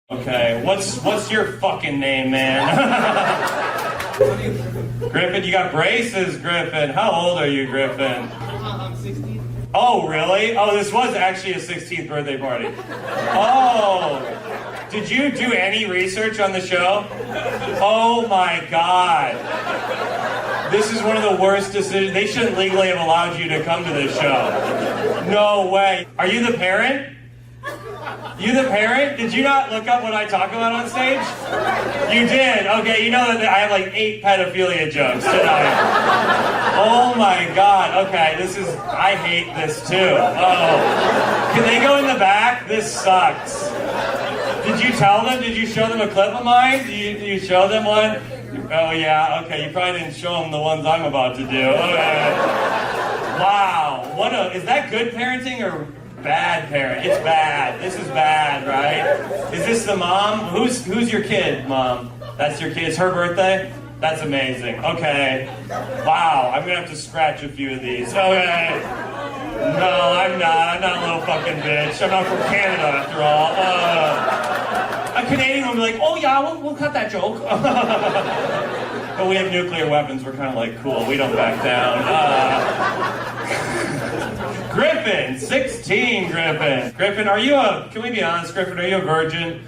Okay, what's your fucking name, man? Griffin, you got braces, Griffin. How old are you, Griffin? I'm 16. Oh, really? Oh, this was actually a 16th birthday party. Oh, did you do any research on the show? Oh my God. This is one of the worst decisions. They shouldn't legally have allowed you to come to this show. No way. Are you the parent? You the parent? Did you not look up what I talk about on stage? You did? Okay, you know that I have like 8 pedophilia jokes tonight. Oh my God, okay, I hate this too. Oh. Can they go in the back? This sucks. Did you tell them? Did you show them a clip of mine? Did you show them one? Oh yeah, okay, you probably didn't show them the ones I'm about to do. Okay. Wow, is that good parenting or bad parent? It's bad. This is bad, right? Is this the mom? Who's your kid, Mom? That's your kid? It's her birthday? That's amazing. Okay. Wow, I'm gonna have to scratch a few of these. Okay. No, I'm not. I'm not a little fucking bitch. I'm not from Canada after all. A Canadian would be like, oh yeah, we'll cut that joke. But we have nuclear weapons. We're kind of like, cool. We don't back down. Griffin, 16, Griffin. Griffin, can we be honest, Griffin, are you a virgin?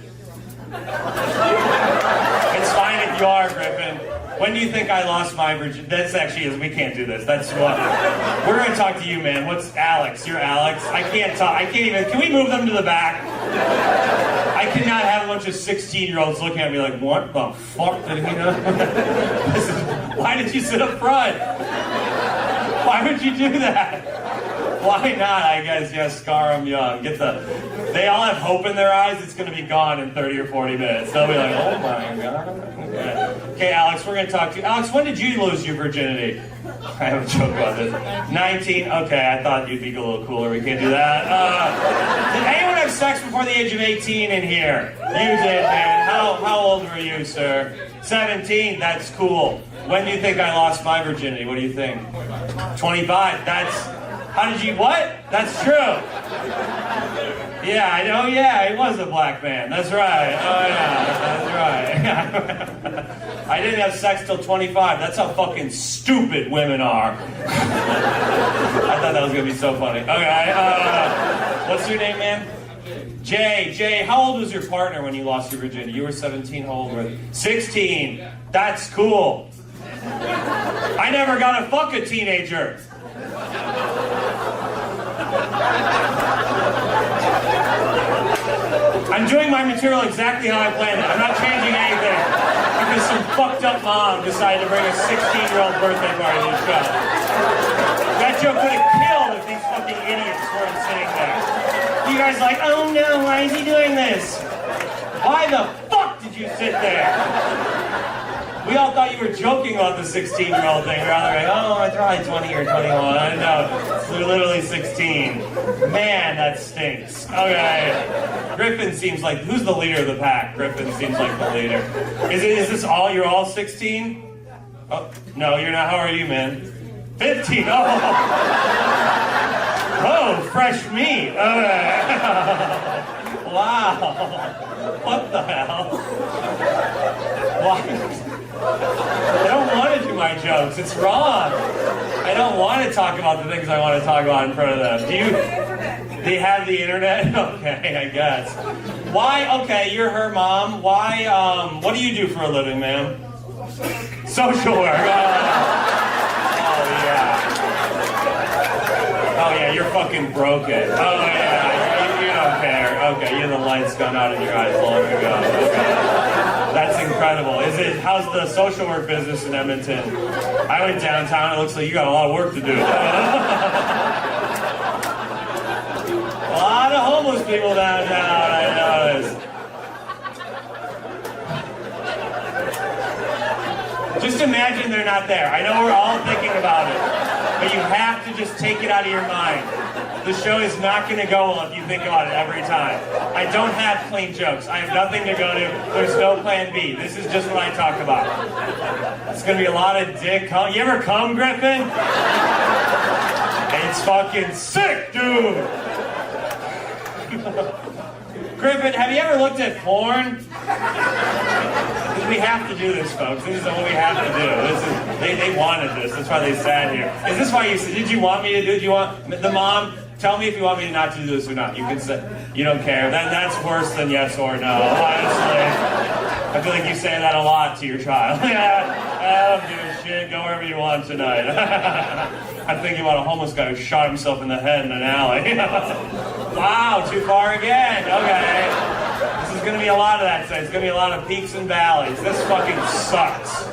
It's fine if you are, Griffin. When do you think I lost my virginity? That's actually, we can't do this. That's what. We're going to talk to you, man. What's Alex? You're Alex. I can't talk. I can't even, can we move them to the back? I cannot have a bunch of 16-year-olds looking at me like, what the fuck did he know? Why did you sit up front? Why would you do that? Why not, I guess, yes, scar them young. They all have hope in their eyes, it's going to be gone in 30 or 40 minutes. They'll be like, oh my God. Okay, Alex, we're going to talk to you. Alex, when did you lose your virginity? I have a joke about this. 19? Okay, I thought you'd be a little cooler. We can't do that. Did anyone have sex before the age of 18 in here? You did, man. How old were you, sir? 17? That's cool. When do you think I lost my virginity? What do you think? 25? How did you, what? That's true. Yeah, I know, yeah, he was a black man. That's right. Oh, yeah, that's right. I didn't have sex till 25. That's how fucking stupid women are. I thought that was going to be so funny. Okay, what's your name, man? Jay, how old was your partner when you lost your virginity? You were 17, how old were you? 16. That's cool. I never got to fuck a teenager. I'm doing my material exactly how I planned it. I'm not changing anything. Because some fucked up mom decided to bring a 16-year-old birthday party to the show. That joke could have killed if these fucking idiots weren't sitting there. You guys like, oh no, why is he doing this? Why the fuck did you sit there? We all thought you were joking about the 16-year-old thing. We were all like, oh, it's probably 20 or 21. I don't know. They're literally 16. Man, that stinks. Okay. Griffin seems like, who's the leader of the pack? Griffin seems like the leader. Is this all, you're all 16? Oh, no, you're not. How are you, man? 15. Oh. Oh, fresh meat. Okay. Wow. What the hell? Why? I don't want to do my jokes. It's wrong. I don't want to talk about the things I want to talk about in front of them. They have the internet? Okay, I guess. Why? Okay, you're her mom. Why? What do you do for a living, ma'am? Social work. Oh yeah. Oh yeah, you're fucking broken. Oh yeah, you don't care. Okay, the light's gone out in your eyes long ago. Okay. That's incredible. How's the social work business in Edmonton? I went downtown, it looks like you got a lot of work to do. A lot of homeless people downtown, I noticed. Just imagine they're not there. I know we're all thinking about it, but you have to just take it out of your mind. The show is not going to go well if you think about it every time. I don't have clean jokes. I have nothing to go to. There's no plan B. This is just what I talk about. It's going to be a lot of dick. You ever come, Griffin? It's fucking sick, dude. Griffin, have you ever looked at porn? We have to do this, folks. This is what we have to do. They wanted this. That's why they sat here. Is this why you said, did you want me to do it? Do you want the mom? Tell me if you want me not to do this or not. You can say, you don't care. That's worse than yes or no, honestly. I feel like you say that a lot to your child. Yeah, I don't give a shit. Go wherever you want tonight. I'm thinking about a homeless guy who shot himself in the head in an alley. Wow, too far again. Okay. This is going to be a lot of that today. It's going to be a lot of peaks and valleys. This fucking sucks.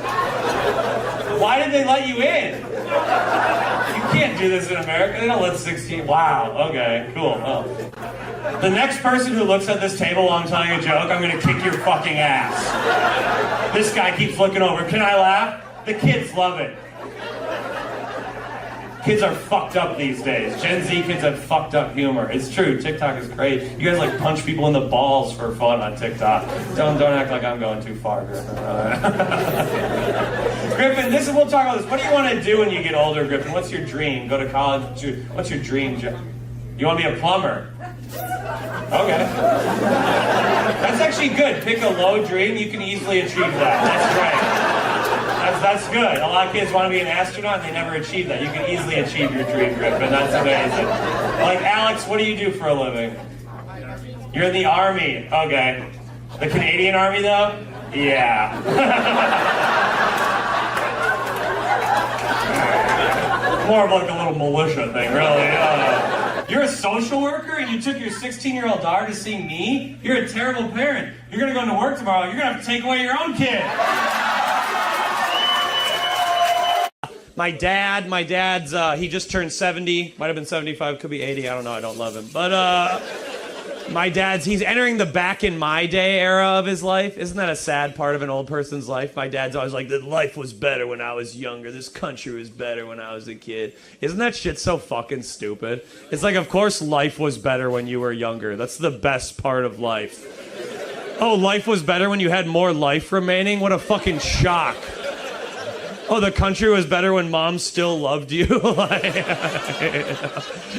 Why did they let you in? You can't do this in America. They don't let 16. Wow. Okay, cool. Oh. The next person who looks at this table while I'm telling a joke, I'm going to kick your fucking ass. This guy keeps looking over. Can I laugh? The kids love it. Kids are fucked up these days. Gen Z kids have fucked up humor. It's true. TikTok is great. You guys like punch people in the balls for fun on TikTok. Don't act like I'm going too far, Griffin. Griffin, we'll talk about this. What do you want to do when you get older, Griffin? What's your dream? Go to college? What's your dream job? You want to be a plumber? Okay. That's actually good. Pick a low dream. You can easily achieve that. That's great. That's good. A lot of kids want to be an astronaut and they never achieve that. You can easily achieve your dream, Griffin. That's amazing. Like, Alex, what do you do for a living? You're in the Army. Okay. The Canadian Army, though? Yeah. More of like a little militia thing, really. You're a social worker and you took your 16-year-old daughter to see me? You're a terrible parent. You're going to go into work tomorrow. You're going to have to take away your own kid. My dad's, he just turned 70. Might have been 75, could be 80. I don't know. I don't love him. But he's entering the back in my day era of his life. Isn't that a sad part of an old person's life? My dad's always like, that life was better when I was younger. This country was better when I was a kid. Isn't that shit so fucking stupid? It's like, of course life was better when you were younger. That's the best part of life. Oh, life was better when you had more life remaining? What a fucking shock. Oh, the country was better when mom still loved you? But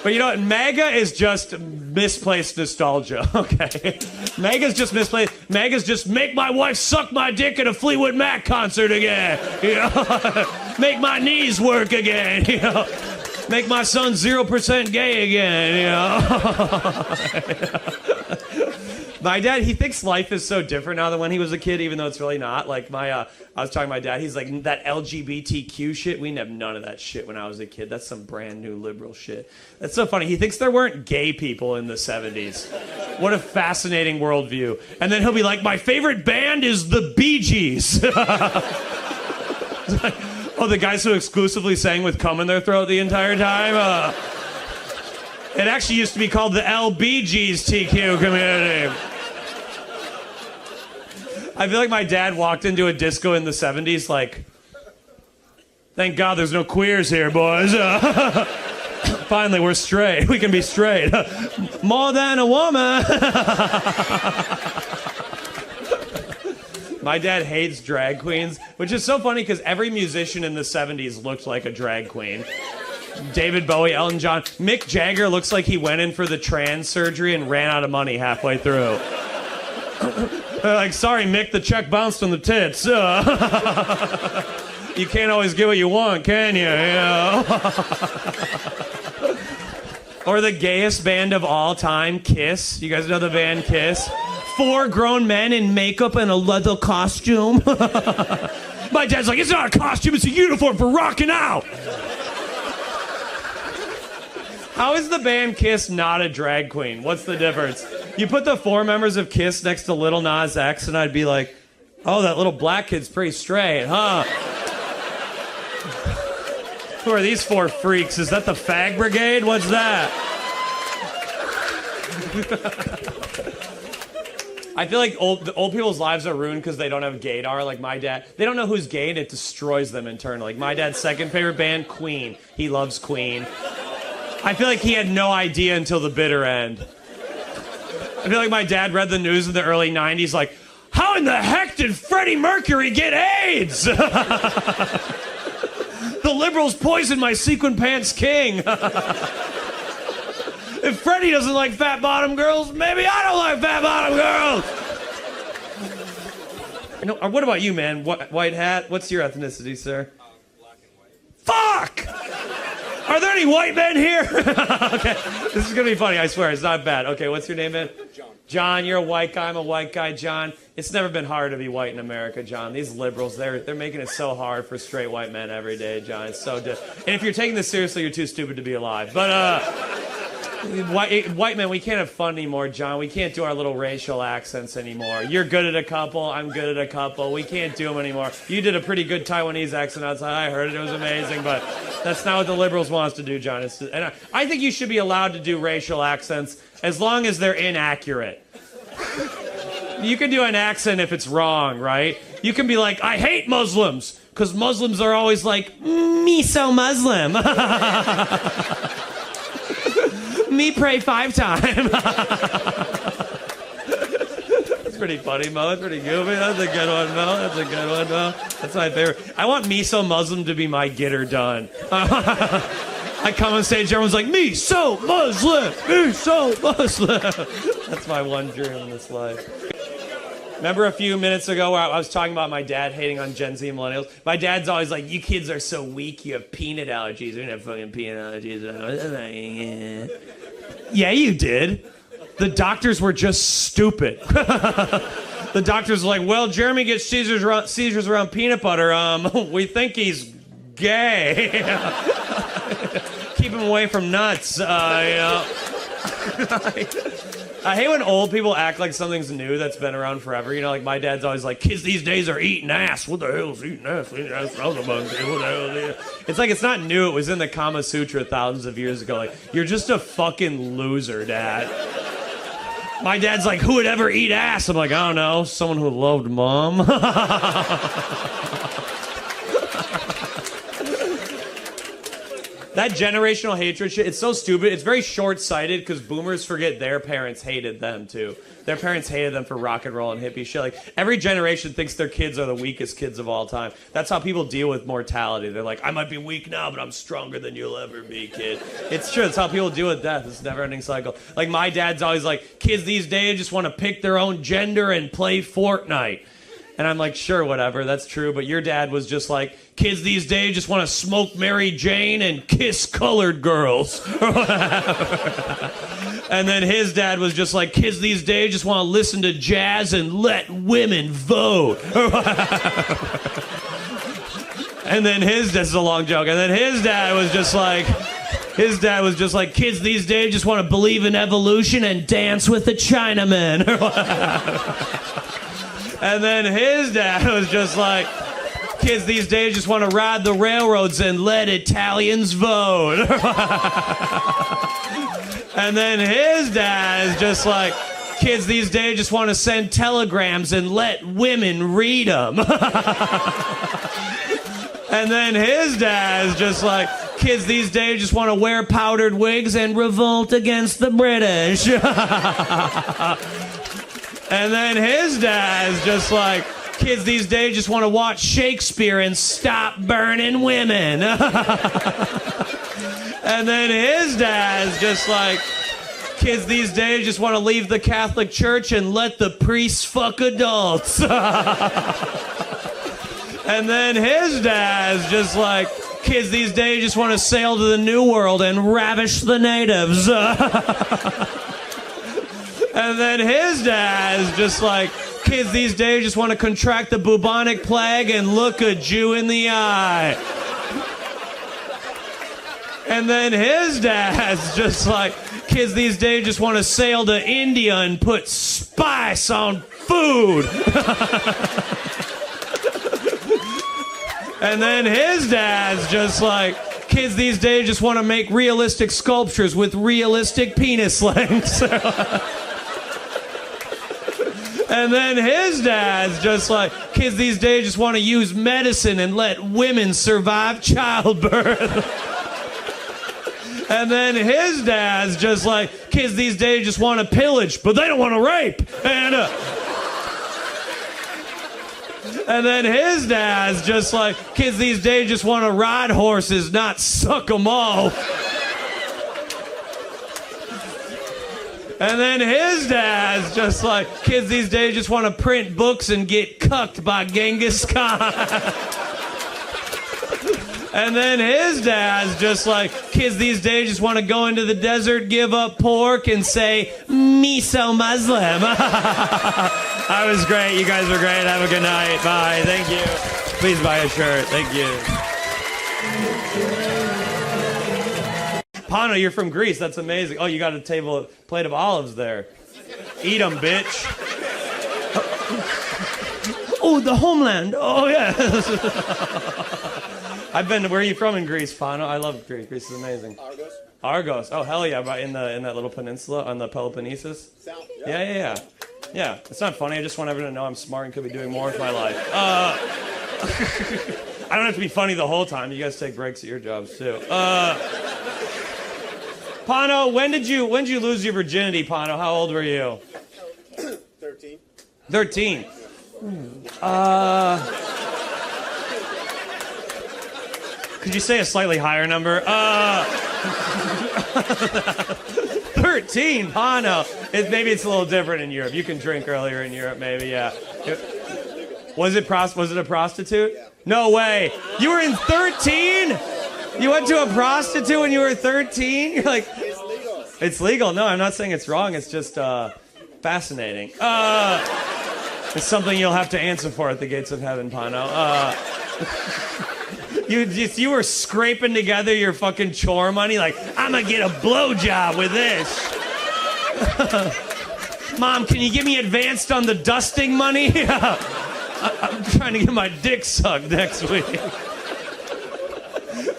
you know what? MAGA is just misplaced nostalgia, okay? MAGA's just misplaced. MAGA's just make my wife suck my dick at a Fleetwood Mac concert again. You know? Make my knees work again. You know? Make my son 0% gay again. You know? My dad, he thinks life is so different now than when he was a kid, even though it's really not. Like, I was talking to my dad, he's like, that LGBTQ shit, we didn't have none of that shit when I was a kid. That's some brand new liberal shit. That's so funny. He thinks there weren't gay people in the 70s. What a fascinating worldview. And then he'll be like, my favorite band is the Bee Gees. Oh, the guys who exclusively sang with cum in their throat the entire time? It actually used to be called the LBGTQ community. I feel like my dad walked into a disco in the 70s like, thank God there's no queers here, boys. Finally, we're straight. We can be straight. More than a woman. My dad hates drag queens, which is so funny because every musician in the 70s looked like a drag queen. David Bowie, Elton John. Mick Jagger looks like he went in for the trans surgery and ran out of money halfway through. They're like, sorry, Mick, the check bounced on the tits. You can't always get what you want, can you? Or the gayest band of all time, Kiss. You guys know the band Kiss? 4 grown men in makeup and a leather costume. My dad's like, it's not a costume, it's a uniform for rocking out. How is the band Kiss not a drag queen? What's the difference? You put the 4 members of Kiss next to Lil Nas X and I'd be like, oh, that little black kid's pretty straight, huh? Who are these 4 freaks? Is that the Fag Brigade? What's that? I feel like old people's lives are ruined because they don't have gaydar. Like my dad, they don't know who's gay and it destroys them in turn. Like my dad's second favorite band, Queen. He loves Queen. I feel like he had no idea until the bitter end. I feel like my dad read the news in the early 90s like, how in the heck did Freddie Mercury get AIDS? The liberals poisoned my sequin pants king. If Freddie doesn't like fat bottom girls, maybe I don't like fat bottom girls. No, what about you, man? White hat? What's your ethnicity, sir? Black and white. Fuck! Are there any white men here? Okay, this is gonna be funny, I swear. It's not bad. Okay, what's your name, man? John. John, you're a white guy. I'm a white guy, John. It's never been hard to be white in America, John. These liberals, they're making it so hard for straight white men every day, John. It's so and if you're taking this seriously, you're too stupid to be alive. But white men, we can't have fun anymore, John. We can't do our little racial accents anymore. You're good at a couple. I'm good at a couple. We can't do them anymore. You did a pretty good Taiwanese accent outside. I heard it. It was amazing, but that's not what the liberals want us to do, John. And I think you should be allowed to do racial accents as long as they're inaccurate. You can do an accent if it's wrong, right? You can be like, I hate Muslims, because Muslims are always like, me so Muslim. Me pray 5 times. That's pretty funny, Mo. That's pretty goofy. That's a good one, Mo. That's a good one, Mo. That's my favorite. I want me so Muslim to be my get her done. I come on stage, everyone's like, me so Muslim, me so Muslim. That's my one dream in this life. Remember a few minutes ago where I was talking about my dad hating on Gen Z and millennials? My dad's always like, you kids are so weak, you have peanut allergies. We didn't have fucking peanut allergies. Yeah, you did. The doctors were just stupid. The doctors were like, well, Jeremy gets seizures around peanut butter. We think he's gay. Keep him away from nuts, you know. I hate when old people act like something's new that's been around forever. You know, like my dad's always like, kids these days are eating ass. What the hell is eating ass? Eating ass? What the hell is it? It's like it's not new. It was in the Kama Sutra thousands of years ago. Like, you're just a fucking loser, Dad. My dad's like, who would ever eat ass? I'm like, I don't know. Someone who loved Mom. That generational hatred shit, it's so stupid. It's very short-sighted because boomers forget their parents hated them, too. Their parents hated them for rock and roll and hippie shit. Like, every generation thinks their kids are the weakest kids of all time. That's how people deal with mortality. They're like, I might be weak now, but I'm stronger than you'll ever be, kid. It's true. It's how people deal with death. It's a never-ending cycle. Like, my dad's always like, kids these days just want to pick their own gender and play Fortnite. And I'm like, sure, whatever, that's true. But your dad was just like, kids these days just want to smoke Mary Jane and kiss colored girls. And then his dad was just like, kids these days just want to listen to jazz and let women vote. And then this is a long joke. And then his dad was just like, kids these days just want to believe in evolution and dance with the Chinamen. And then his dad was just like, kids these days just want to ride the railroads and let Italians vote. And then his dad is just like, kids these days just want to send telegrams and let women read them. And then his dad is just like, kids these days just want to wear powdered wigs and revolt against the British. And then his dad's just like, kids these days just want to watch Shakespeare and stop burning women. And then his dad's just like, kids these days just want to leave the Catholic Church and let the priests fuck adults. And then his dad's just like, kids these days just want to sail to the New World and ravish the natives. And then his dad's just like, kids these days just want to contract the bubonic plague and look a Jew in the eye. And then his dad's just like, kids these days just want to sail to India and put spice on food. And then his dad's just like, kids these days just want to make realistic sculptures with realistic penis lengths. And then his dad's just like, kids these days just want to use medicine and let women survive childbirth. And then his dad's just like, kids these days just want to pillage, but they don't want to rape. And then his dad's just like, kids these days just want to ride horses, not suck them off. And then his dad's just like, kids these days just want to print books and get cucked by Genghis Khan. And then his dad's just like, kids these days just want to go into the desert, give up pork, and say, me so Muslim. That was great. You guys were great. Have a good night. Bye. Thank you. Please buy a shirt. Thank you. Pano, you're from Greece. That's amazing. Oh, you got a plate of olives there. Eat them, bitch. Oh, the homeland. Oh, yeah. Where are you from in Greece, Pano? I love Greece. Greece is amazing. Argos. Argos. Oh, hell yeah. In that little peninsula on the Peloponnesus? South. Yeah. Yeah, it's not funny. I just want everyone to know I'm smart and could be doing more with my life. I don't have to be funny the whole time. You guys take breaks at your jobs, too. Pano, when did you lose your virginity, Pano? How old were you? 13. 13. Could you say a slightly higher number? 13, Pano. Maybe it's a little different in Europe. You can drink earlier in Europe, maybe, yeah. Was it a prostitute? Yeah. No way. You were in 13? You went to a prostitute when you were 13? You're like... It's legal. It's legal. No, I'm not saying it's wrong. It's just fascinating. It's something you'll have to answer for at the gates of heaven, Pano. You were scraping together your fucking chore money like, I'm gonna get a blowjob with this. Mom, can you give me advanced on the dusting money? I'm trying to get my dick sucked next week.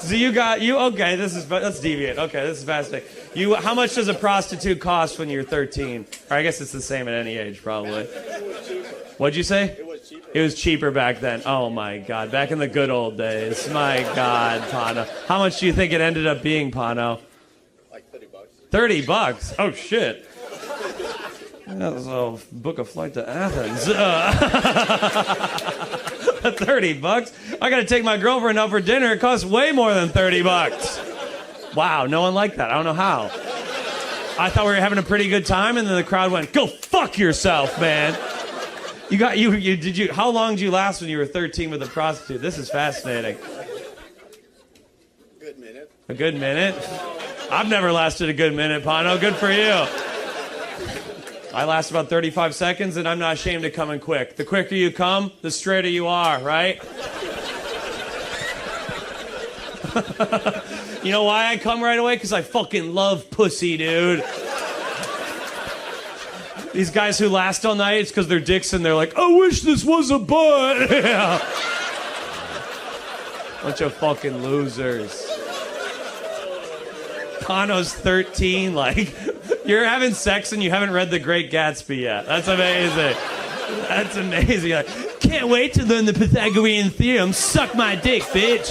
So okay, let's deviate. Okay, this is fascinating. How much does a prostitute cost when you're 13? Or I guess it's the same at any age, probably. What'd you say? It was cheaper. It was cheaper back then. Oh my God, back in the good old days. My God, Pano. How much do you think it ended up being, Pano? Like $30. $30? Oh shit. So book a flight to Athens. $30? I gotta take my girlfriend out for dinner. It costs way more than $30. Wow, no one liked that. I don't know how. I thought we were having a pretty good time, and then the crowd went, "Go fuck yourself, man." How long did you last when you were 13 with a prostitute? This is fascinating. Good minute. A good minute? I've never lasted a good minute, Pano. Good for you. I last about 35 seconds, and I'm not ashamed of coming quick. The quicker you come, the straighter you are, right? You know why I come right away? Because I fucking love pussy, dude. These guys who last all night, it's because they're dicks and they're like, I wish this was a butt. Yeah. Bunch of fucking losers. Pano's 13, like, you're having sex and you haven't read The Great Gatsby yet. That's amazing. That's amazing. Like, can't wait to learn the Pythagorean theorem. Suck my dick, bitch.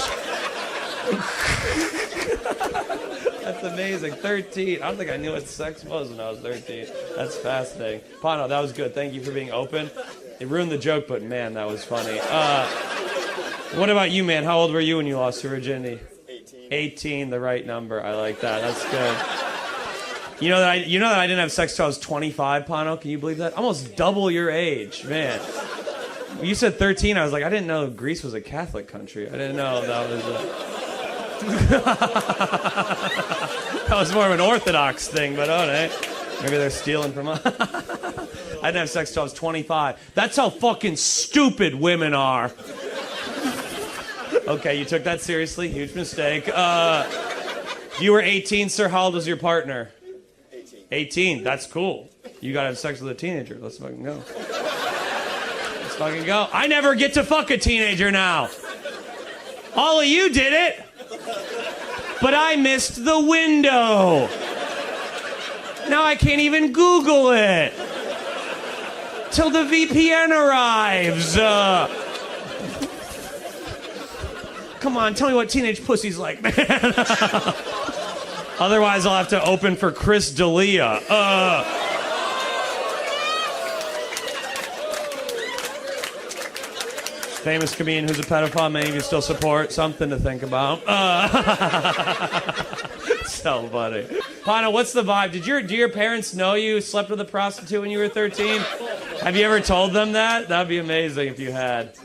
That's amazing. 13. I don't think I knew what sex was when I was 13. That's fascinating. Pano, that was good. Thank you for being open. It ruined the joke, but man, that was funny. What about you, man? How old were you when you lost your virginity? 18. 18, the right number. I like that. That's good. You know that I didn't have sex till I was 25, Pano? Can you believe that? Almost double your age, man. When you said 13, I was like, I didn't know Greece was a Catholic country. I didn't know that was that was more of an Orthodox thing, but okay. Maybe they're stealing from us. I didn't have sex till I was 25. That's how fucking stupid women are. Okay, you took that seriously. Huge mistake. You were 18, sir. How old was your partner? 18. 18. That's cool. You gotta have sex with a teenager. Let's fucking go. Let's fucking go. I never get to fuck a teenager now. All of you did it. But I missed the window. Now I can't even Google it. Till the VPN arrives. Come on, tell me what teenage pussy's like, man. Otherwise, I'll have to open for Chris D'Elia. Famous comedian who's a pedophile, many of you still support. Something to think about. so funny. Pano, what's the vibe? Do your parents know you slept with a prostitute when you were 13? Have you ever told them that? That'd be amazing if you had.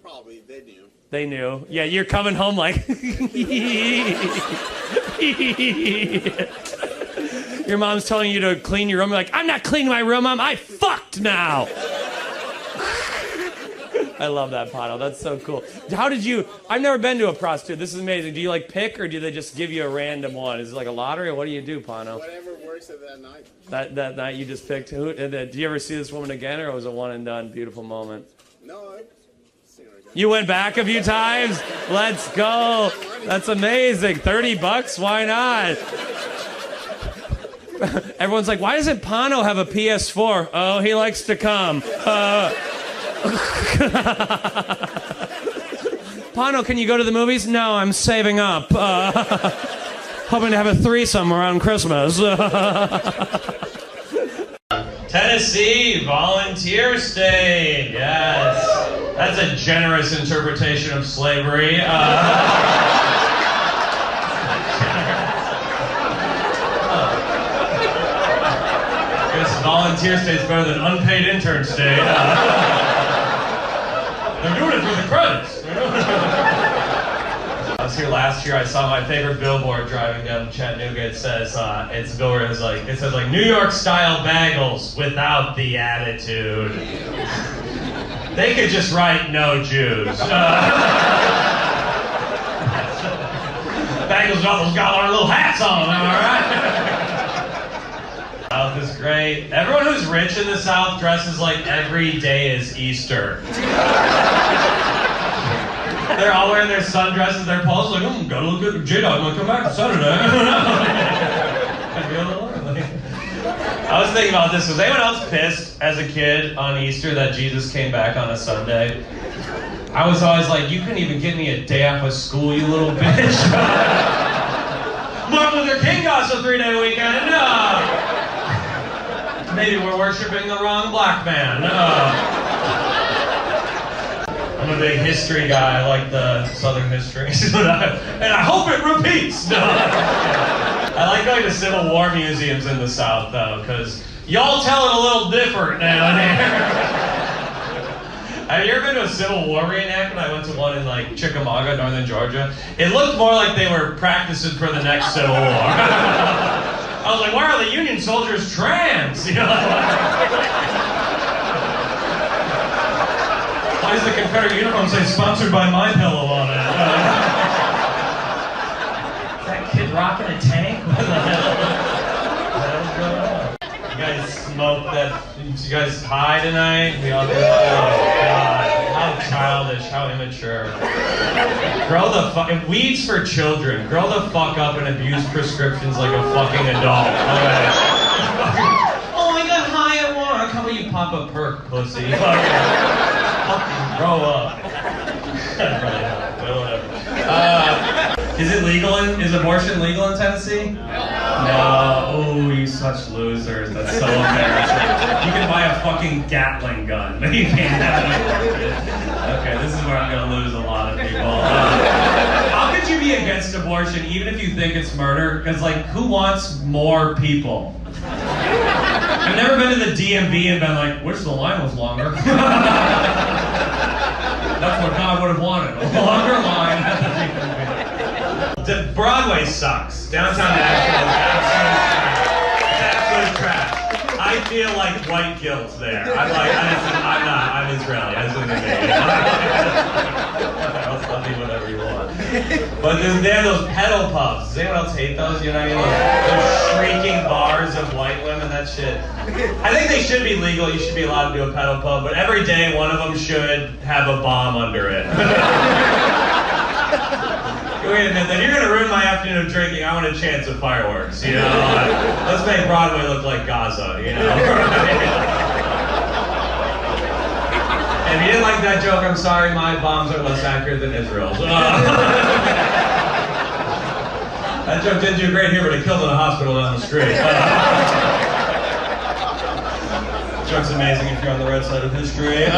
Probably, they knew. They knew. Yeah, you're coming home like... Your mom's telling you to clean your room. You're like, I'm not cleaning my room, Mom. I fucked now. I love that, Pano. That's so cool. How did you... I've never been to a prostitute. This is amazing. Do you, like, pick, or do they just give you a random one? Is it like a lottery, or what do you do, Pano? Whatever works at that night. That night you just picked who? And then, do you ever see this woman again, or was it one and done, beautiful moment? No, I've seen her again. You went back a few times? Let's go. That's amazing. $30? Why not? Everyone's like, why doesn't Pano have a PS4? Oh, he likes to come. Pano, can you go to the movies? No, I'm saving up. Hoping to have a threesome around Christmas. Tennessee, volunteer state. Yes. That's a generous interpretation of slavery. Volunteer state's better than unpaid intern state. They're doing it for the credits. I was here last year. I saw my favorite billboard driving down Chattanooga. It says it's billboard is like it says like New York style bagels without the attitude. They could just write no Jews. Bagels with all those got our little hats on. Am I right? South is great. Everyone who's rich in the South dresses like every day is Easter. They're all wearing their sundresses, their poles like, gotta look at J-Dog, I'm gonna come back Saturday. I was thinking about this. Was anyone else pissed as a kid on Easter that Jesus came back on a Sunday? I was always like, you couldn't even give me a day off of school, you little bitch. Martin Luther King got us a 3-day weekend. No. Maybe we're worshiping the wrong black man. I'm a big history guy. I like the Southern history. And I hope it repeats. No. I like going to Civil War museums in the South, though, because y'all tell it a little different down here. Have you ever been to a Civil War reenactment? I went to one in, like, Chickamauga, northern Georgia. It looked more like they were practicing for the next Civil War. I was like, why are the Union soldiers trans? You know? Why does the Confederate uniform say sponsored by My Pillow on it? Is that kid rocking a tank? What the hell? What's going on? You guys smoke that? You guys high tonight? We all do. Oh God! How childish! How immature! Grow the fuck. Weeds for children. Grow the fuck up and abuse prescriptions like a fucking adult. Okay. Oh, I got high at work. How about you pop a perk, pussy? Fucking grow up. Is it legal? Is abortion legal in Tennessee? No. Oh, you such losers. That's so embarrassing. You can buy a fucking Gatling gun, but you can't have an abortion. Okay, this is where I'm gonna lose a lot of people. How could you be against abortion even if you think it's murder? Because, like, who wants more people? I've never been to the DMV and been like, wish the line was longer. That's what God would have wanted. A longer line at the DMV. Broadway sucks. Downtown Nashville is absolute trash. I feel like white guilt there. I'm not. I'm Israeli. I just live in I'll tell you whatever you want. But they have those pedal puffs. Does anyone else hate those? You know what I mean? Those shrieking bars of white women. That shit. I think they should be legal. You should be allowed to do a pedal puff. But every day, one of them should have a bomb under it. Wait a minute, then you're going to ruin my afternoon of drinking. I want a chance of fireworks, you know? Let's make Broadway look like Gaza, you know? If you didn't like that joke, I'm sorry, my bombs are less accurate than Israel's. That joke didn't do great here, but it killed in a hospital down the street. Joke's amazing if you're on the right side of history.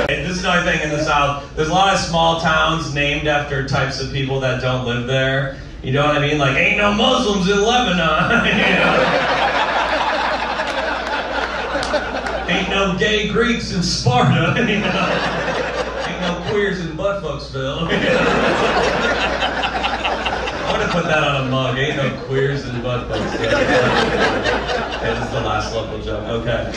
This is another thing in the South. There's a lot of small towns named after types of people that don't live there. You know what I mean? Like, ain't no Muslims in Lebanon. You know? Ain't no gay Greeks in Sparta. You know? Ain't no queers in Buttfucksville. You know? I want to put that on a mug. Ain't no queers in Buttfucksville. Okay, this is the last local joke. Okay.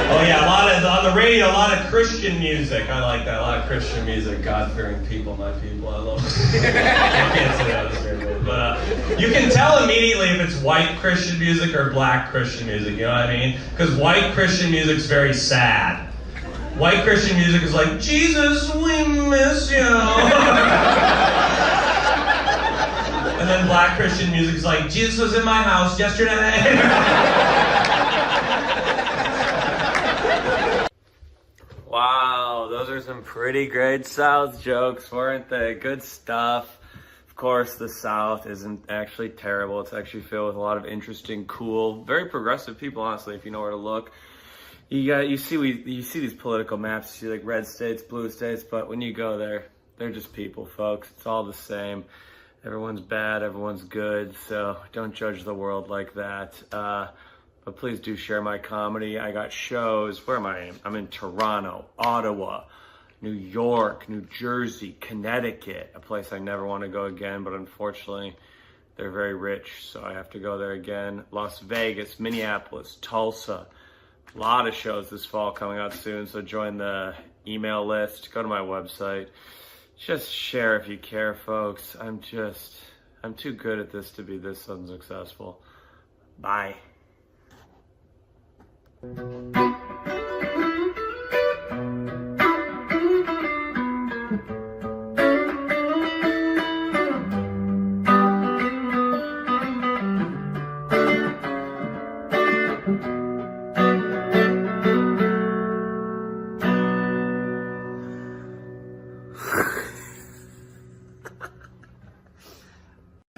Oh yeah, on the radio, a lot of Christian music. I like that. A lot of Christian music. God-fearing people, my people. I love it. I can't say that on the radio, but you can tell immediately if it's white Christian music or black Christian music. You know what I mean? Because white Christian music's very sad. White Christian music is like, Jesus, we miss you. And then black Christian music is like, Jesus was in my house yesterday. Wow, those are some pretty great South jokes, weren't they? Good stuff. Of course, the South isn't actually terrible. It's actually filled with a lot of interesting, cool, very progressive people, honestly, if you know where to look. You see these political maps, you see like red states, blue states, but when you go there, they're just people, folks. It's all the same. Everyone's bad, everyone's good, so don't judge the world like that. But please do share my comedy. I got shows. Where am I? I'm in Toronto, Ottawa, New York, New Jersey, Connecticut, a place I never want to go again, but unfortunately, they're very rich, so I have to go there again. Las Vegas, Minneapolis, Tulsa. A lot of shows this fall coming out soon, so join the email list. Go to my website. Just share if you care, folks. I'm too good at this to be this unsuccessful. Bye.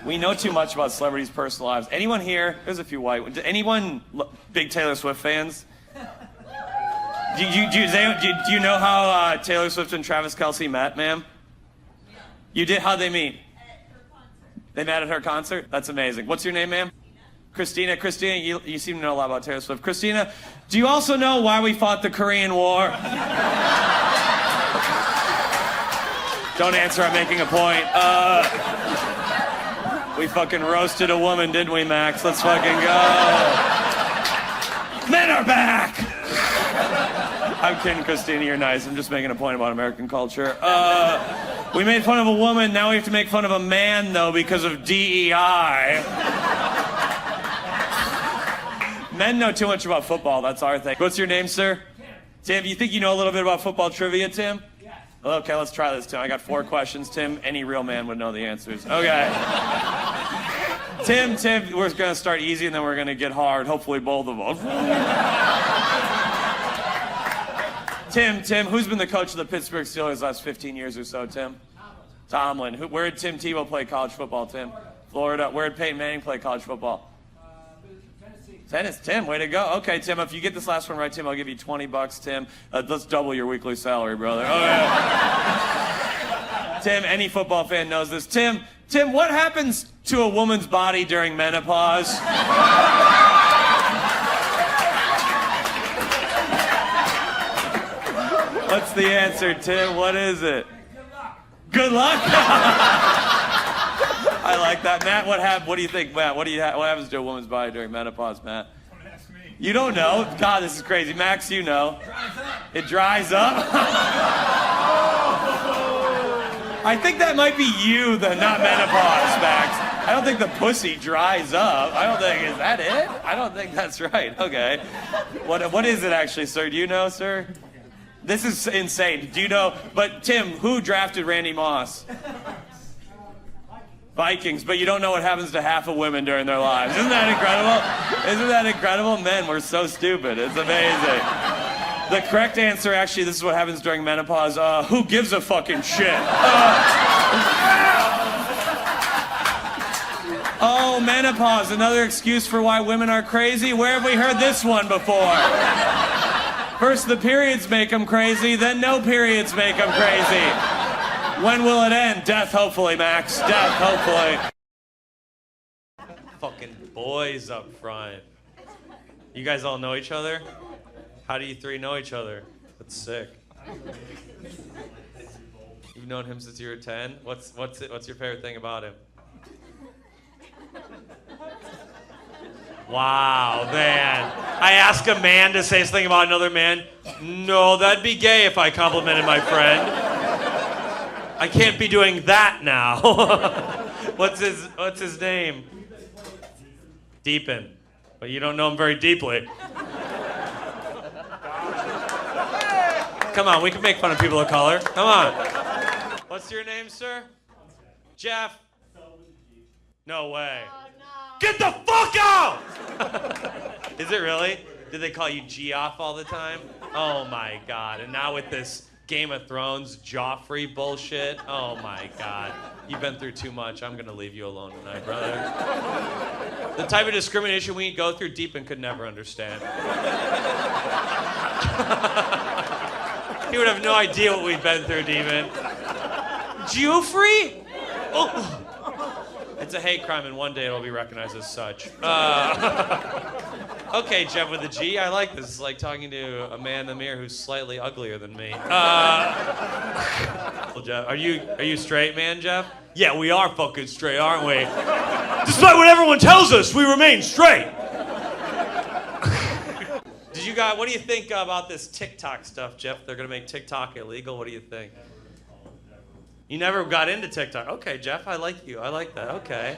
We know too much about celebrities' personal lives. Anyone here? There's a few white ones. Anyone big Taylor Swift fans? Do you know how Taylor Swift and Travis Kelce met, ma'am? You did? How'd they meet? At her concert. They met at her concert? That's amazing. What's your name, ma'am? Christina. Christina, you seem to know a lot about Taylor Swift. Christina, do you also know why we fought the Korean War? Don't answer, I'm making a point. We fucking roasted a woman, didn't we, Max? Let's fucking go. Men are back! I'm kidding, Christina, you're nice. I'm just making a point about American culture. We made fun of a woman, now we have to make fun of a man, though, because of DEI. Men know too much about football, that's our thing. What's your name, sir? Tim, you think you know a little bit about football trivia, Tim? Yes. Okay, let's try this, Tim. I got 4 questions, Tim. Any real man would know the answers. Okay. Tim, we're gonna start easy and then we're gonna get hard. Hopefully both of us. Tim, who's been the coach of the Pittsburgh Steelers the last 15 years or so, Tim? Tomlin. Where did Tim Tebow play college football, Tim? Florida. Where did Peyton Manning play college football? Tennessee. Tim, way to go. Okay, Tim, if you get this last one right, Tim, I'll give you $20, Tim. Let's double your weekly salary, brother. Okay. Tim, any football fan knows this. Tim, what happens to a woman's body during menopause? What's the answer, Tim? What is it? Good luck. I like that, Matt. What do you think, Matt? What happens to a woman's body during menopause, Matt? Don't ask me. You don't know? God, this is crazy. Max, you know. It dries up. I think that might be you, not menopause, Max. I don't think the pussy dries up. Is that it? I don't think that's right. Okay. What is it actually, sir? Do you know, sir? This is insane. Do you know? But Tim, who drafted Randy Moss? Vikings, but you don't know what happens to half of women during their lives. Isn't that incredible? Isn't that incredible? Men, we're so stupid. It's amazing. The correct answer, actually, this is what happens during menopause. Who gives a fucking shit? Oh, menopause, another excuse for why women are crazy? Where have we heard this one before? First the periods make them crazy, then no periods make them crazy. When will it end? Death, hopefully, Max. Death, hopefully. Fucking boys up front. You guys all know each other? How do you three know each other? That's sick. You've known him since you were 10? What's your favorite thing about him? Wow, man. I ask a man to say something about another man. No, that'd be gay if I complimented my friend. I can't be doing that now. What's his name? Deepin. But you don't know him very deeply. Come on, we can make fun of people of color. Come on. What's your name, sir? Jeff? No way. Get the fuck out! Is it really? Did they call you Geoff all the time? Oh my God. And now with this Game of Thrones Joffrey bullshit, oh my God. You've been through too much. I'm gonna leave you alone tonight, brother. The type of discrimination we go through, Deepin could never understand. He would have no idea what we've been through, Deepin. Geoffrey? Oh. It's a hate crime, and one day it'll be recognized as such. Okay, Jeff with a G, I like this. It's like talking to a man in the mirror who's slightly uglier than me. Jeff, are you straight, man, Jeff? Yeah, we are fucking straight, aren't we? Despite what everyone tells us, we remain straight. What do you think about this TikTok stuff, Jeff? They're gonna make TikTok illegal. What do you think? You never got into TikTok. Okay, Jeff, I like you. I like that. Okay.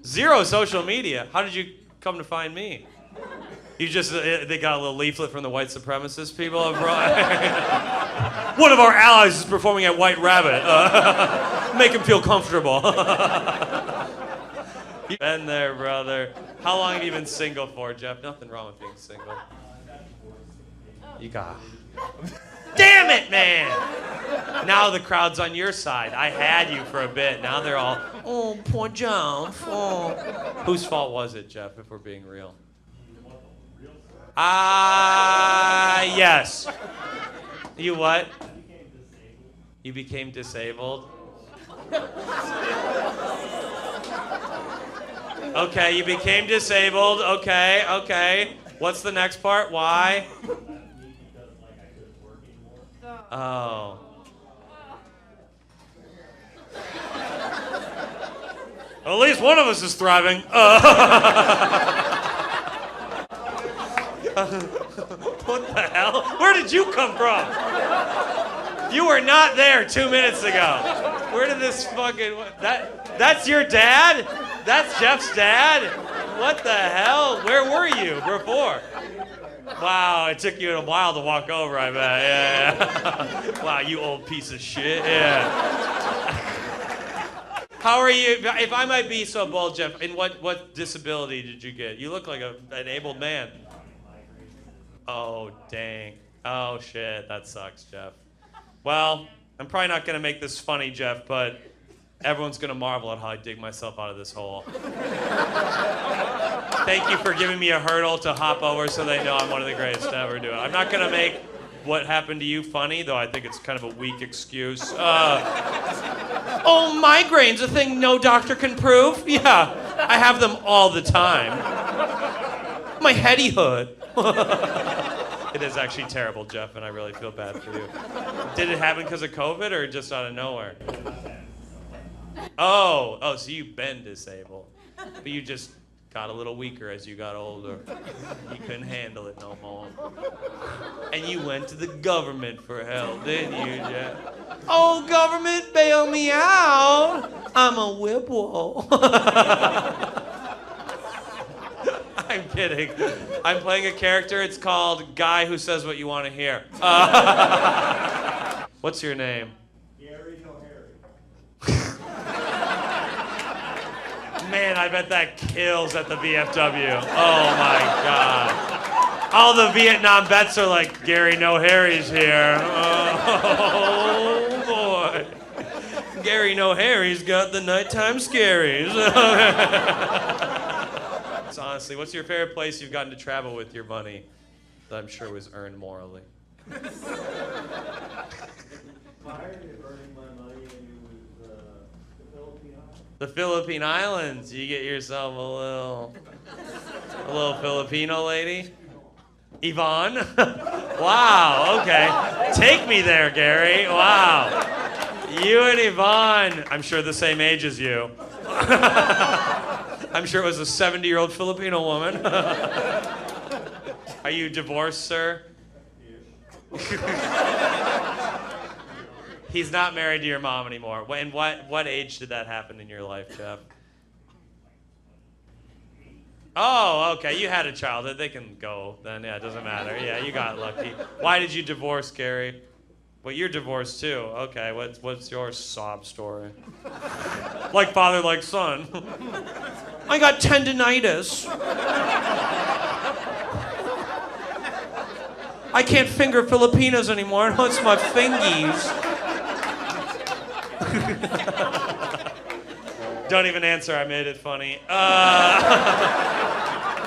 Zero social media. How did you come to find me? You just, they got a little leaflet from the white supremacist people. One of our allies is performing at White Rabbit. Make him feel comfortable. You've been there, brother. How long have you been single for, Jeff? Nothing wrong with being single. You got... Damn it, man! Now the crowd's on your side. I had you for a bit. Now they're all, oh, poor Jeff. Oh. Whose fault was it, Jeff, if we're being real? Yes. You what? You became disabled? Okay, you became disabled. Okay. What's the next part? Why? Oh. At least one of us is thriving. What the hell? Where did you come from? You were not there 2 minutes ago. Where did this fucking... That's your dad? That's Jeff's dad? What the hell? Where were you before? Wow, it took you a while to walk over, I bet. Yeah. Wow, you old piece of shit. Yeah. How are you? If I might be so bold, Jeff, in what disability did you get? You look like an abled man. Oh, dang. Oh, shit. That sucks, Jeff. Well, I'm probably not going to make this funny, Jeff, but everyone's going to marvel at how I dig myself out of this hole. Thank you for giving me a hurdle to hop over so they know I'm one of the greatest to ever do it. I'm not going to make what happened to you funny, though I think it's kind of a weak excuse. Oh, migraine's a thing no doctor can prove? Yeah, I have them all the time. My heady hood. It is actually terrible, Jeff, and I really feel bad for you. Did it happen because of COVID or just out of nowhere? Oh, so you've been disabled, but you just got a little weaker as you got older. You couldn't handle it no more. And you went to the government for help, didn't you, Jeff? Oh, government, bail me out. I'm a whipple. I'm kidding. I'm playing a character. It's called Guy Who Says What You Want to Hear. What's your name? Man, I bet that kills at the VFW. Oh my God. All the Vietnam vets are like, Gary No Harry's here. Oh boy. Gary No Harry's got the nighttime scaries. So honestly, what's your favorite place you've gotten to travel with your money? that I'm sure was earned morally. Prior to earning my money, it was the Philippine Islands. The Philippine Islands. You get yourself a little Filipino lady. Yvonne? Wow, okay. Take me there, Gary. Wow. You and Yvonne, I'm sure the same age as you. I'm sure it was a 70-year-old Filipino woman. Are you divorced, sir? He's not married to your mom anymore. And what age did that happen in your life, Jeff? Oh, okay. You had a child. They can go then. Yeah, it doesn't matter. Yeah, you got lucky. Why did you divorce, Gary? Well, you're divorced too. Okay, what's your sob story? Like father, like son. I got tendinitis. I can't finger Filipinas anymore. It's my fingies. Don't even answer. I made it funny.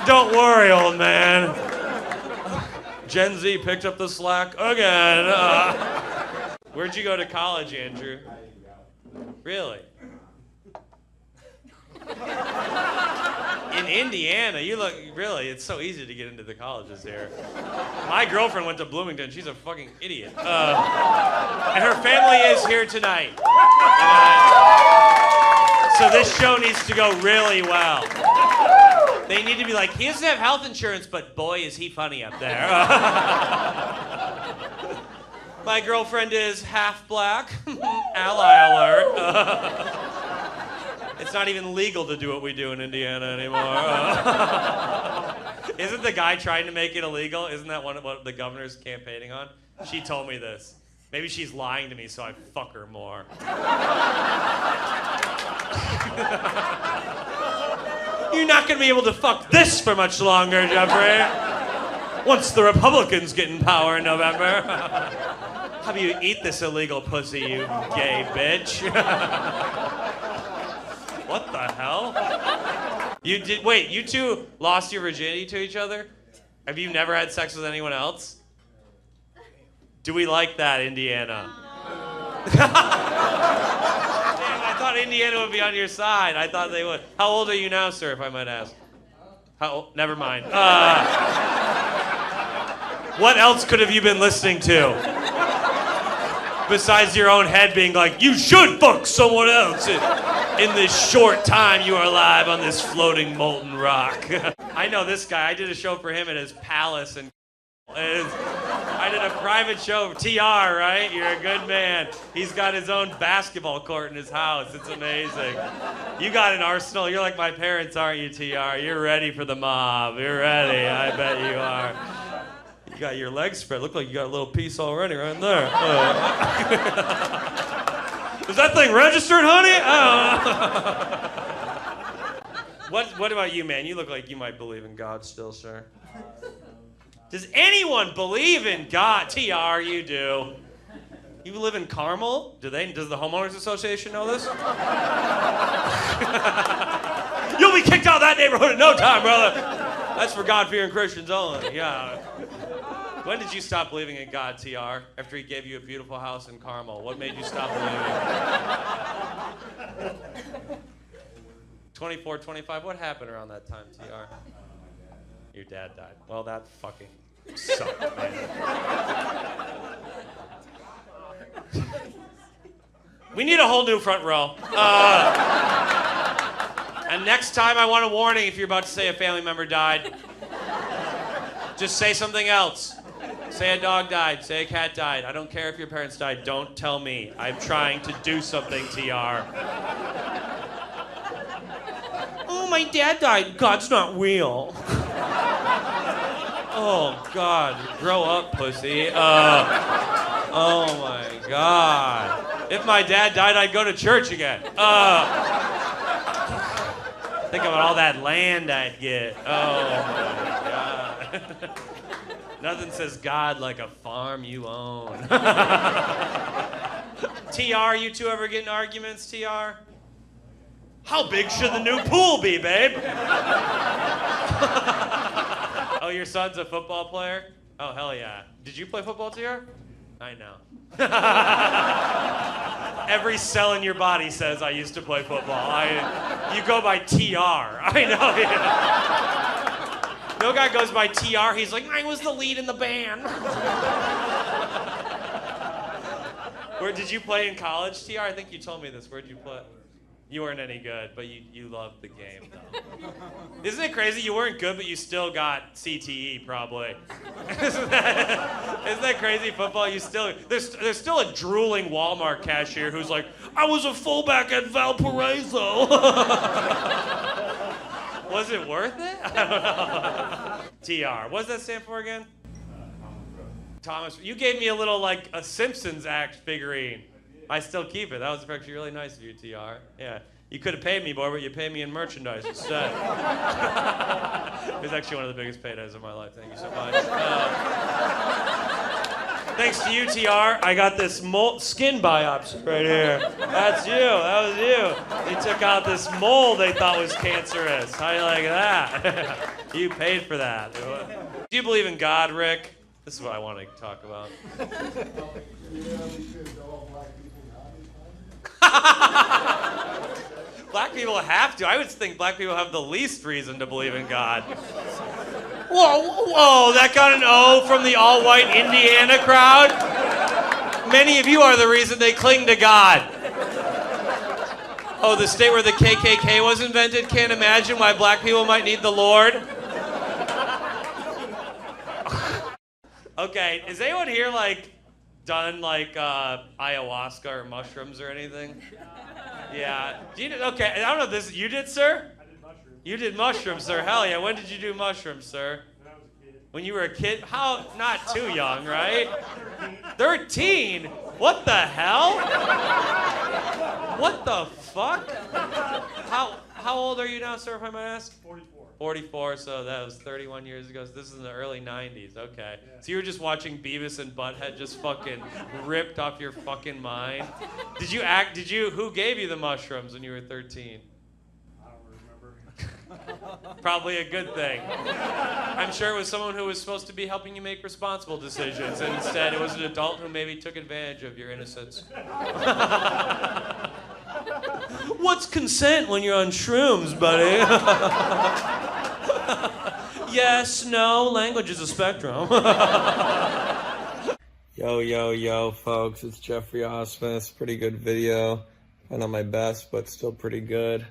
Don't worry, old man. Gen Z picked up the slack again. Where'd you go to college, Andrew? Really? In Indiana, you look, really, it's so easy to get into the colleges here. My girlfriend went to Bloomington. She's a fucking idiot. And her family is here tonight. So this show needs to go really well. They need to be like, he doesn't have health insurance, but boy, is he funny up there. My girlfriend is half black. Ally alert. It's not even legal to do what we do in Indiana anymore. Isn't the guy trying to make it illegal? Isn't that what the governor's campaigning on? She told me this. Maybe she's lying to me so I fuck her more. You're not going to be able to fuck this for much longer, Geoffrey. Once the Republicans get in power in November. How about you eat this illegal pussy, you gay bitch? What the hell? Wait, you two lost your virginity to each other? Have you never had sex with anyone else? Do we like that, Indiana? Damn, I thought Indiana would be on your side. I thought they would. How old are you now, sir, if I might ask? How old? Never mind. What else could have you been listening to? Besides your own head being like, you should fuck someone else in this short time you are alive on this floating molten rock. I know this guy. I did a show for him at his palace and I did a private show. TR, right? You're a good man. He's got his own basketball court in his house. It's amazing. You got an arsenal. You're like my parents, aren't you, TR? You're ready for the mob. You're ready. I bet you are. You got your legs spread. Look like you got a little piece already right there. Is that thing registered, honey? What about you, man? You look like you might believe in God still, sir. Does anyone believe in God? TR, you do. You live in Carmel? Does the homeowners association know this? You'll be kicked out of that neighborhood in no time, brother. That's for God-fearing Christians only. Yeah. When did you stop believing in God, TR? After he gave you a beautiful house in Carmel, what made you stop believing? 24, 25. What happened around that time, TR? Your dad died. Well, that fucking sucked, man. We need a whole new front row. And next time, I want a warning if you're about to say a family member died. Just say something else. Say a dog died. Say a cat died. I don't care if your parents died. Don't tell me. I'm trying to do something, TR. Oh, my dad died. God's not real. Oh, God. Grow up, pussy. Oh, my God. If my dad died, I'd go to church again. Think about all that land I'd get. Oh, my God. Nothing says God like a farm you own. TR, you two ever get in arguments, TR? How big should the new pool be, babe? Oh, your son's a football player? Oh, hell yeah. Did you play football, TR? I know. Every cell in your body says I used to play football. You go by TR. I know. No guy goes by TR. He's like, I was the lead in the band. Where did you play in college, TR? I think you told me this. Where'd you play? You weren't any good, but you loved the game, though. Isn't it crazy? You weren't good, but you still got CTE, probably. Isn't that crazy? Football, there's still a drooling Walmart cashier who's like, I was a fullback at Valparaiso. Was it worth it? I don't know. TR. What does that stand for again? Thomas. You gave me a little, like, a Simpsons act figurine. I still keep it. That was actually really nice of you, TR. Yeah. You could have paid me more, but you paid me in merchandise instead. It was actually one of the biggest paydays of my life. Thank you so much. Thanks to you, TR, I got this skin biopsy right here. That's you. That was you. They took out this mole they thought was cancerous. How do you like that? You paid for that. Do you believe in God, Rick? This is what I want to talk about. Black people have to. I would think black people have the least reason to believe in God. Whoa, that got an O from the all-white Indiana crowd? Many of you are the reason they cling to God. Oh, the state where the KKK was invented? Can't imagine why black people might need the Lord? Okay, is anyone here, like, done, like, ayahuasca or mushrooms or anything? Yeah. Okay, I don't know if this, you did, sir? I did mushrooms. You did mushrooms, sir. Hell yeah. When did you do mushrooms, sir? When I was a kid. When you were a kid? How? Not too young, right? 13? What the hell? What the fuck? How old are you now, sir, if I might ask? 44. 44, so that was 31 years ago. So this is in the early 90s. Okay. Yeah. So you were just watching Beavis and Butthead just fucking ripped off your fucking mind. Who gave you the mushrooms when you were 13? I don't remember. Probably a good thing. I'm sure it was someone who was supposed to be helping you make responsible decisions, and instead it was an adult who maybe took advantage of your innocence. What's consent when you're on shrooms, buddy? Yes, no, language is a spectrum. Yo, folks, it's Geoffrey Asmus. Pretty good video. Not my best, but still pretty good.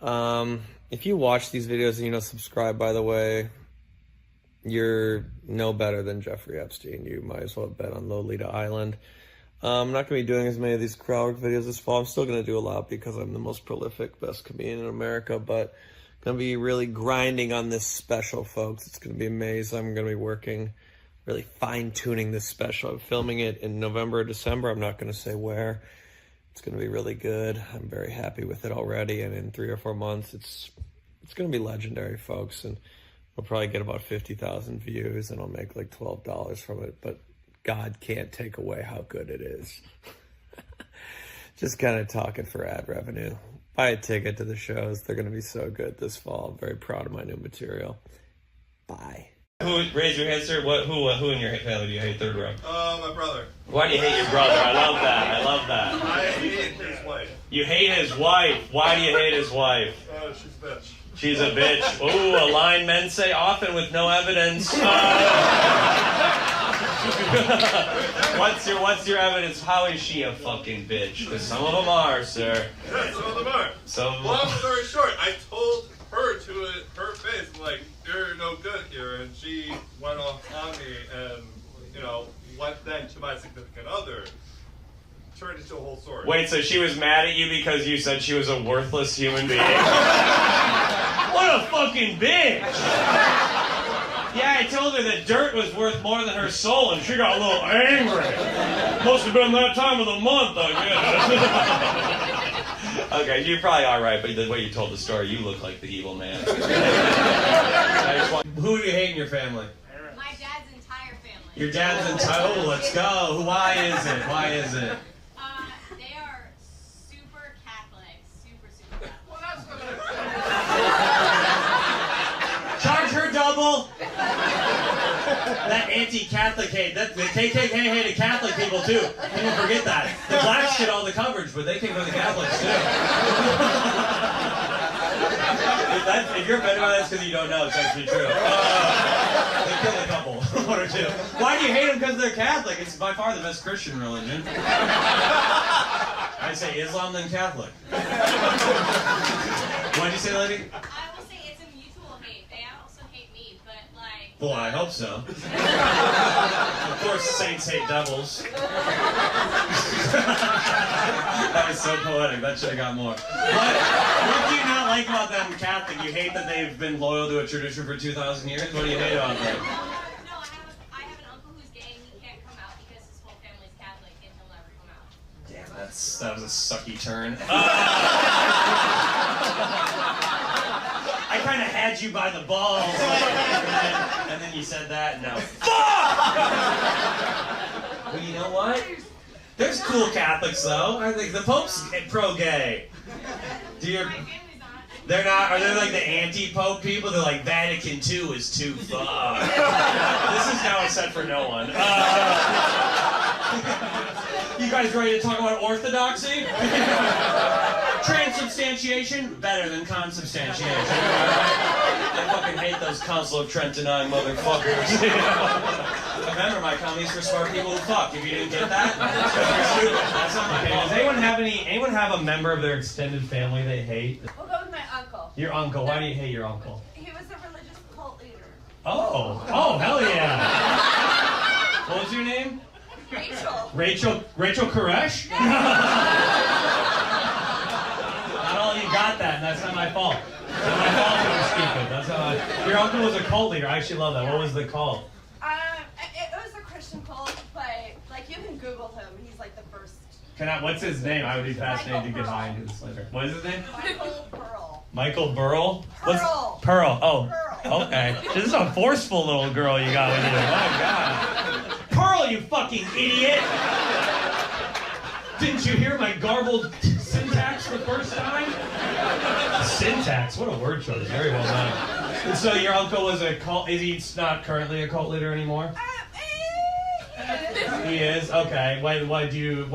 If you watch these videos and subscribe, by the way, you're no better than Jeffrey Epstein. You might as well bet on Lolita Island. I'm not going to be doing as many of these crowd work videos this fall. I'm still going to do a lot because I'm the most prolific, best comedian in America, but going to be really grinding on this special, folks. It's going to be amazing. I'm going to be working, really fine-tuning this special. I'm filming it in November or December. I'm not going to say where. It's going to be really good. I'm very happy with it already, and in 3 or 4 months, it's going to be legendary, folks, and we'll probably get about 50,000 views, and I'll make like $12 from it, but God can't take away how good it is. Just kind of talking for ad revenue. Buy a ticket to the shows. They're going to be so good this fall. I'm very proud of my new material. Bye. Raise your hand, sir. Who in your family do you hate? Third row. My brother. Why do you hate your brother? I love that. I hate his wife. You hate his wife. Why do you hate his wife? She's a bitch. She's a bitch. Ooh, a line men say often with no evidence. What's your evidence? How is she a fucking bitch? Because some of them are, sir. Yeah, some of them are. Some. Long story short, I told her to her face, like, you're no good here, and she went off on me, and went then to my significant other. Turned into a whole story. Wait, so she was mad at you because you said she was a worthless human being? What a fucking bitch! Yeah, I told her that dirt was worth more than her soul, and she got a little angry. Must have been that time of the month, I guess. Okay, you probably are right, but the way you told the story, you look like the evil man. Who do you hate in your family? My dad's entire family. Your dad's entire... Oh, let's go. Why is it? They are super Catholic. Super Catholic. Well, that's what Charge her double. anti-Catholic hate. The KKK hated Catholic people too. People forget that. The blacks get all the coverage, but they came from the Catholics too. If you're offended by that, it's because you don't know. It's actually true. They killed a couple, one or two. Why do you hate them? Because they're Catholic. It's by far the best Christian religion. I say Islam then Catholic. What'd you say, lady? I will say it's a mutual hate. They also hate me, but like. Well, I hope so. Of course, saints hate devils. That was so poetic. That should have got more. What do you not like about them Catholic? You hate that they've been loyal to a tradition for 2,000 years? What do you hate about them? No, I have an uncle who's gay and he can't come out because his whole family's Catholic and he'll never come out. Damn, that was a sucky turn. I kind of had you by the balls, and then you said that. No. Fuck! Well, you know what? There's cool Catholics though. I think the Pope's pro-gay. Do you? My family's not. They're not. Are they like the anti-Pope people? They're like Vatican II is too far. This is now a set for no one. You guys ready to talk about orthodoxy? Transubstantiation, better than consubstantiation. I fucking hate those Council of Trent denying motherfuckers. Remember, my comedies for smart people who fuck. If you didn't get that, you're stupid. That's not my fault. Does anyone have a member of their extended family they hate? We'll go with my uncle. Your uncle. Why do you hate your uncle? He was a religious cult leader. Oh, hell yeah. What was your name? Rachel. Rachel Koresh? Not all you got that, and that's not my fault. It's not my fault you were stupid. That's not your uncle was a cult leader. I actually love that. What was the cult? It was a Christian cult, but like you can Google him. He's like the first. What's his name? I would be fascinated to get high into this later. What is his name? Michael Pearl. Michael Burl? Pearl. Pearl. Oh. Pearl. Okay. This is a forceful little girl you got with you. My God. Pearl, you fucking idiot! Didn't you hear my garbled syntax the first time? Syntax? What a word choice. Very well done. And so your uncle was a cult. Is he not currently a cult leader anymore? He is? Okay. What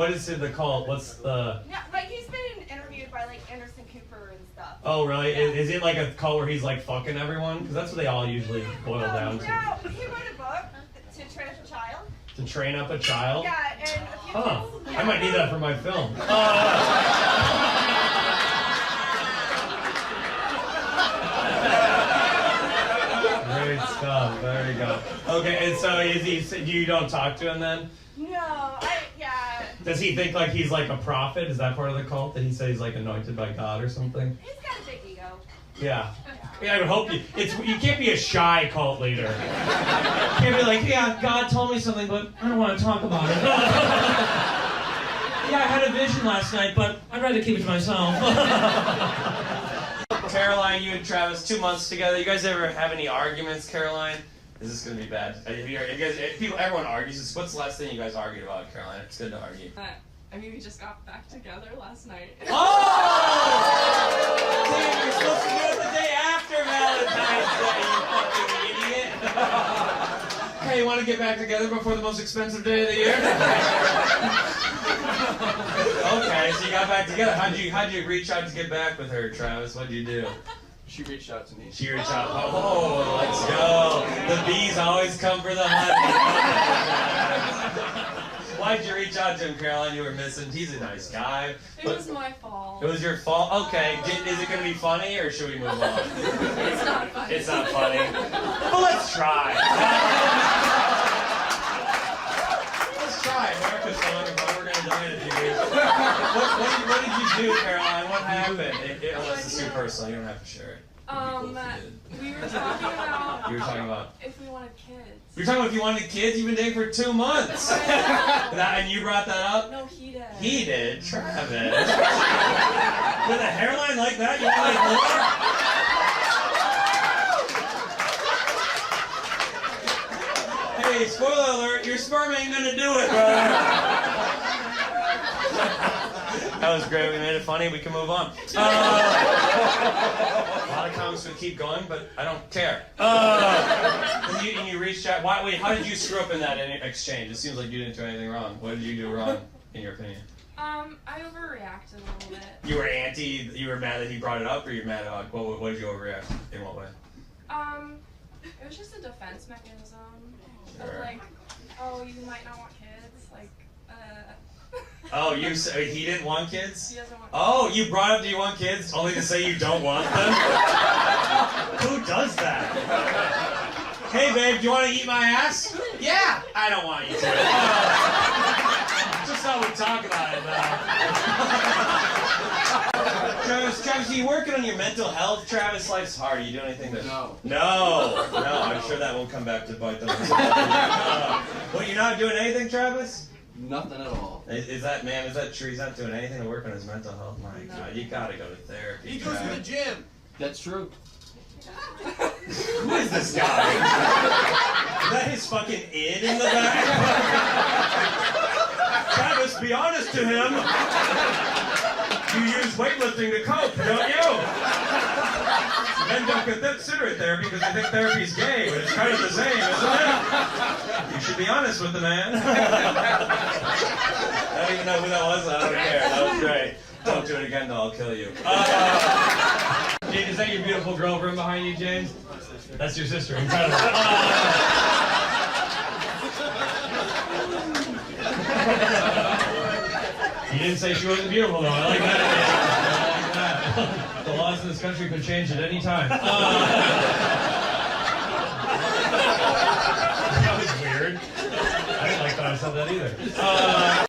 is it, the cult? What's the... Yeah, like he's been interviewed by like Anderson Cooper and stuff. Oh, really? Yeah. Is it like a cult where he's like fucking everyone? Because that's what they all usually boil down to. No, he wrote a book to train up a child. To train up a child? Yeah, and a few Huh. people. I might need that for my film. Great stuff. There you go. Okay, and so you don't talk to him then? No, yeah. Does he think like he's like a prophet? Is that part of the cult? That he says he's like anointed by God or something? He's got a big ego. Yeah. Yeah, I would hope you can't be a shy cult leader. You can't be like, yeah, God told me something, but I don't want to talk about it. Yeah, I had a vision last night, but I'd rather keep it to myself. Caroline, you and Travis, 2 months together. You guys ever have any arguments, Caroline? Is this gonna be bad? Everyone argues. What's the last thing you guys argued about, Caroline? It's good to argue. I mean, we just got back together last night. Oh! Damn, you're supposed to do it the day after Valentine's Day, you fucking idiot. Hey, you want to get back together before the most expensive day of the year? Okay, so you got back together. How'd you reach out to get back with her, Travis? What'd you do? She reached out to me. She reached out. Oh, let's go. The bees always come for the honey. Why'd you reach out to him, Caroline? You were missing. He's a nice guy. It was my fault. It was your fault? Okay. Is it going to be funny, or should we move on? It's not funny. It's not funny. But let's try. Let's try. America's song about we're going to die in a few years. What did you do, Caroline? What happened? Unless it's too personal, you don't have to share it. We were talking about. You were talking about? If we wanted kids. You're talking about if you wanted kids? You've been dating for 2 months. And you brought that up? No, he did. He did, Travis. With a hairline like that, you want more? Hey, spoiler alert, your sperm ain't gonna do it, brother. That was great. We made it funny. We can move on. A lot of comments would keep going, but I don't care. And you reached out. Wait, how did you screw up in that exchange? It seems like you didn't do anything wrong. What did you do wrong, in your opinion? I overreacted a little bit. You were you were mad that he brought it up, or you're mad at what did you overreact? In what way? It was just a defense mechanism. Sure. Of like, oh, you might not want kids. Like, Oh, he didn't want kids? He doesn't want Oh, you brought up, do you want kids, only to say you don't want them? Who does that? Hey, babe, do you want to eat my ass? Yeah, I don't want you to. Just thought we'd talk about it, though. Travis, are you working on your mental health? Travis, life's hard. Are you doing anything to... No, I'm sure that won't come back to bite them. Well, you're not doing anything, Travis? Nothing at all. Is that true? He's not doing anything to work on his mental health? My God, you gotta go to therapy. He goes to the gym. That's true. Who is this guy? Is that his fucking id in the back? Travis, be honest to him. You use weightlifting to cope, don't you? Men don't consider it therapy because they think therapy's gay, but it's kind of the same, isn't it? You should be honest with the man. I don't even know who that was. I don't care. That was great. Don't do it again, though. I'll kill you. James, is that your beautiful girlfriend behind you, James? That's your sister. Incredible. You didn't say she wasn't beautiful, though. I like that. I like that. The laws in this country could change at any time. That was weird. I didn't like that I said that either.